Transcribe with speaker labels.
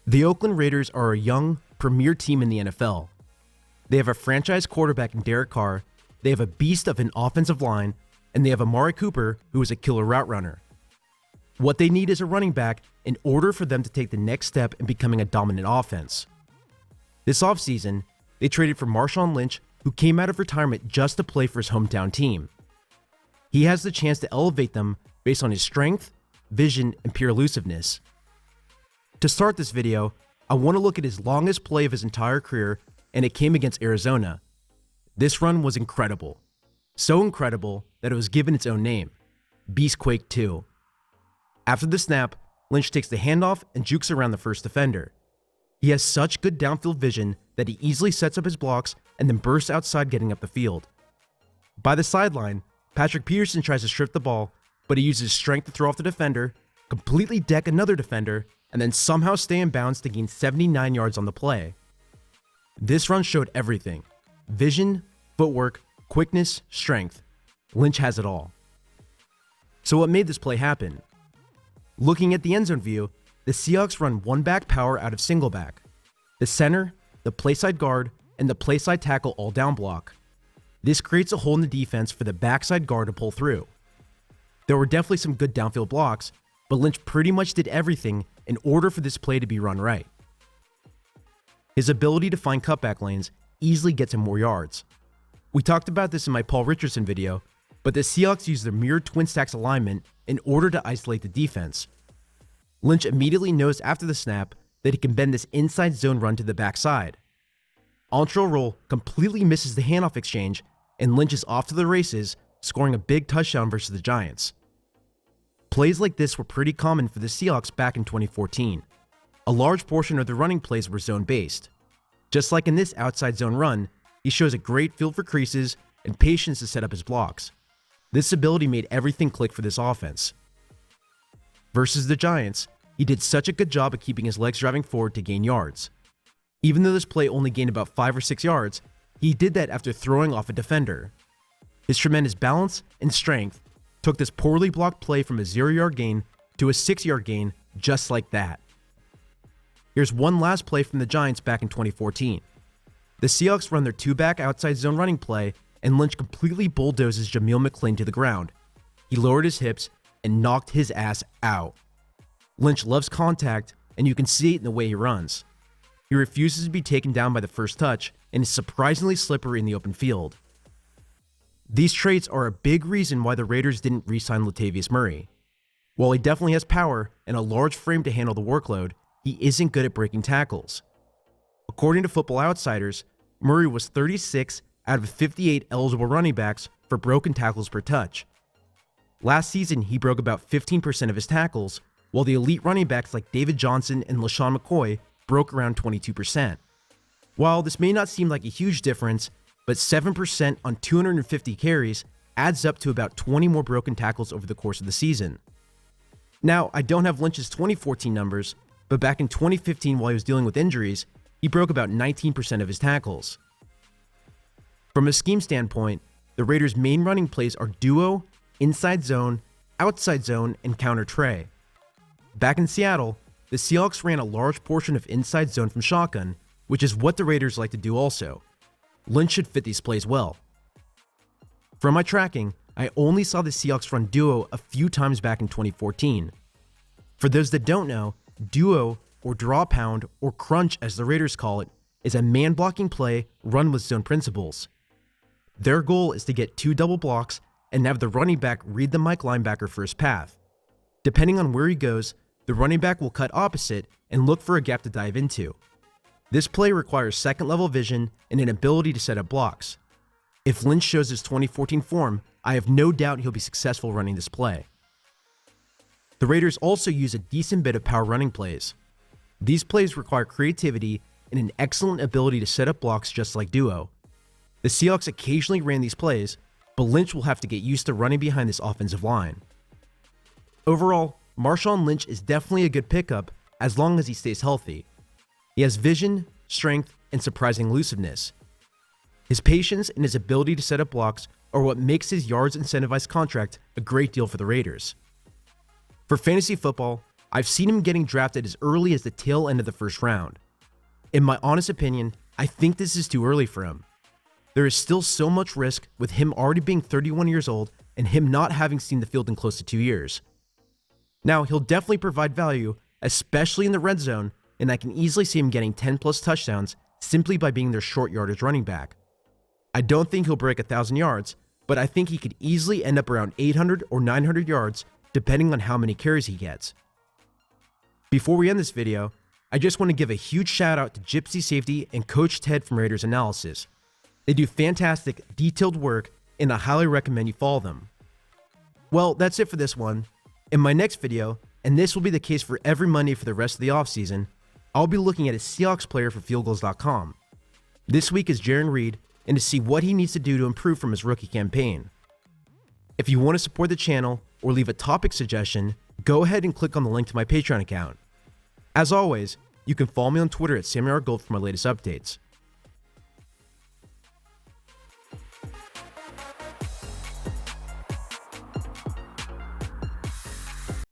Speaker 1: The Oakland Raiders are a young, premier team in the NFL. They have a franchise quarterback in Derek Carr, they have a beast of an offensive line, and they have Amari Cooper, who is a killer route runner. What they need is a running back in order for them to take the next step in becoming a dominant offense. This offseason, they traded for Marshawn Lynch, who came out of retirement just to play for his hometown team. He has the chance to elevate them based on his strength, vision, and pure elusiveness. To start this video, I want to look at his longest play of his entire career, and it came against Arizona. This run was incredible. So incredible that it was given its own name, Beast Quake 2. After the snap, Lynch takes the handoff and jukes around the first defender. He has such good downfield vision that he easily sets up his blocks and then bursts outside getting up the field. By the sideline, Patrick Peterson tries to strip the ball, but he uses strength to throw off the defender, completely deck another defender, and then somehow stay in bounds to gain 79 yards on the play. This run showed everything: vision, footwork, quickness, strength. Lynch has it all. So what made this play happen? Looking at the end zone view, the Seahawks run one back power out of single back. The center, the playside guard, and the playside tackle all down block. This creates a hole in the defense for the backside guard to pull through. There were definitely some good downfield blocks, but Lynch pretty much did everything in order for this play to be run right. His ability to find cutback lanes easily gets him more yards. We talked about this in my Paul Richardson video, but the Seahawks used their mirrored twin stacks alignment in order to isolate the defense. Lynch immediately knows after the snap that he can bend this inside zone run to the backside. Ontrell Roll completely misses the handoff exchange, and Lynch is off to the races, scoring a big touchdown versus the Giants. Plays like this were pretty common for the Seahawks back in 2014. A large portion of the running plays were zone-based. Just like in this outside zone run, he shows a great feel for creases and patience to set up his blocks. This ability made everything click for this offense. Versus the Giants, he did such a good job of keeping his legs driving forward to gain yards. Even though this play only gained about 5 or 6 yards, he did that after throwing off a defender. His tremendous balance and strength took this poorly blocked play from a 0-yard gain to a 6-yard gain just like that. Here's one last play from the Giants back in 2014. The Seahawks run their two-back outside zone running play, and Lynch completely bulldozes Jameel McClain to the ground. He lowered his hips and knocked his ass out. Lynch loves contact, and you can see it in the way he runs. He refuses to be taken down by the first touch and is surprisingly slippery in the open field. These traits are a big reason why the Raiders didn't re-sign Latavius Murray. While he definitely has power and a large frame to handle the workload, he isn't good at breaking tackles. According to Football Outsiders, Murray was 36 out of 58 eligible running backs for broken tackles per touch. Last season, he broke about 15% of his tackles, while the elite running backs like David Johnson and LaShawn McCoy broke around 22%. While this may not seem like a huge difference, but 7% on 250 carries adds up to about 20 more broken tackles over the course of the season. Now, I don't have Lynch's 2014 numbers, but back in 2015 while he was dealing with injuries, he broke about 19% of his tackles. From a scheme standpoint, the Raiders' main running plays are duo, inside zone, outside zone, and Counter Trey. Back in Seattle, the Seahawks ran a large portion of inside zone from shotgun, which is what the Raiders like to do also. Lynch should fit these plays well. From my tracking, I only saw the Seahawks run duo a few times back in 2014. For those that don't know, duo, or draw pound, or crunch as the Raiders call it, is a man-blocking play run with zone principles. Their goal is to get 2 double blocks and have the running back read the Mike linebacker for his path. Depending on where he goes, the running back will cut opposite and look for a gap to dive into. This play requires second-level vision and an ability to set up blocks. If Lynch shows his 2014 form, I have no doubt he'll be successful running this play. The Raiders also use a decent bit of power running plays. These plays require creativity and an excellent ability to set up blocks just like duo. The Seahawks occasionally ran these plays, but Lynch will have to get used to running behind this offensive line. Overall, Marshawn Lynch is definitely a good pickup as long as he stays healthy. He has vision, strength, and surprising elusiveness. His patience and his ability to set up blocks are what makes his yards incentivized contract a great deal for the Raiders. For fantasy football, I've seen him getting drafted as early as the tail end of the first round. In my honest opinion, I think this is too early for him. There is still so much risk with him already being 31 years old and him not having seen the field in close to 2 years. Now, he'll definitely provide value, especially in the red zone, and I can easily see him getting 10 plus touchdowns simply by being their short yardage running back. I don't think he'll break 1,000 yards, but I think he could easily end up around 800 or 900 yards depending on how many carries he gets. Before we end this video, I just want to give a huge shout out to Gypsy Safety and Coach Ted from Raiders Analysis. They do fantastic, detailed work, and I highly recommend you follow them. Well, that's it for this one. In my next video, and this will be the case for every Monday for the rest of the offseason, I'll be looking at a Seahawks player for fieldgoals.com. This week is Jarran Reed, and to see what he needs to do to improve from his rookie campaign. If you want to support the channel or leave a topic suggestion, go ahead and click on the link to my Patreon account. As always, you can follow me on Twitter at SammyRGold for my latest updates.